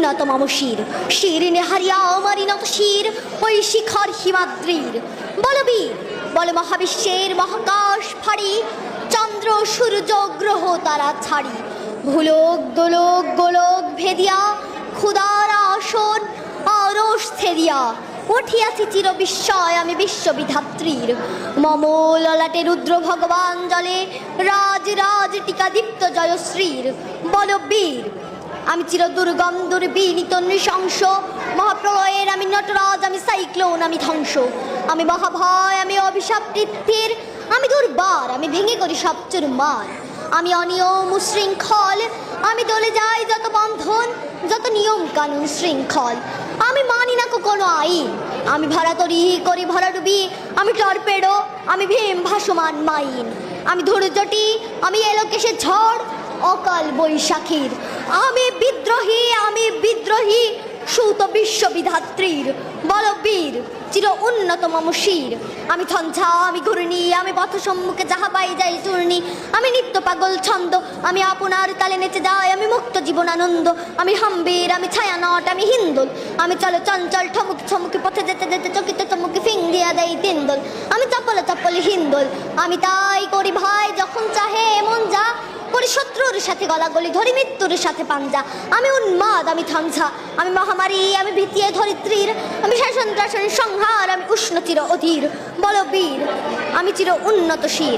উন্নত মম শির, শির নেহারিয়া আমারি নত শির ওই শিখর হিমাদ্রির। বলবীর বল মহাবিশ্বের মহাকাশ ফাড়ি, চন্দ্র সূর্য গ্রহ তারা ছাড়ি, ভুলোক দোলক গোলক ভেদিয়া, ক্ষুদার আসন আরশ ছেদিয়া, উঠিয়াছি চির বিস্ময় আমি বিশ্ববিধাত্রীর। মম ললাটে রুদ্র ভগবান জলে, রাজ রাজ টিকা দীপ্ত জয়শ্রীর। বলবীর আমি চির দুর্গম দুর্বিনীত নৃশংস, মহাপ্রলয়ের আমি নটরাজ, আমি সাইক্লোন, আমি ধ্বংস, আমি মহাভয়, আমি অভিশাপ পৃথিবীর, আমি দুর্বার, আমি ভেঙে করি সব চুরমার। আমি অনিয়ম উশৃঙ্খল, আমি দলে যাই যত বন্ধন, যত নিয়ম কানুন শৃঙ্খল, আমি মানি না কোনো আইন, আমি ভরাতরি করি ভরাডুবি, আমি টর্পেডো, আমি ভীম ভাসমান মাইন, আমি ধৈর্যটি, আমি এলোকেশের ঝড় অকাল বৈশাখীর, আমি বিদ্রোহী সুত বিশ্ববিধাত্রীর। বলবীর চির উন্নত মম শির, আমি ঝঞ্ঝা, আমি ঘূর্ণি, আমি পথ সম্মুখে যাহা পাই যাই চূর্ণি, আমি নিত্য পাগল ছন্দ, আমি আপনার তালে নেচে যাই, আমি মুক্ত জীবন আনন্দ, আমি হাম্বির, আমি ছায়ানট, আমি হিন্দোল, আমি চলো চঞ্চল ঠমুক ছমুকি পথে যেতে যেতে চকিত চমুকি ফিং দিয়া দেয় তিনদোল, আমি চপলে চপলে হিন্দোল, আমি তাই করি ভাই যখন চাহে এমন যা করি, শত্রুর সাথে গলাগলি ধরি মৃত্যুর সাথে পাঞ্জা, আমি উন্মাদ, আমি ঝঞ্ঝা, আমি মহামারী, আমি ভীতিয়ে ধরিত্রীর, আমি শাসন ত্রাসন সংহার, আমি উষ্ণ চির অধীর। বলবীর আমি চির উন্নত শির।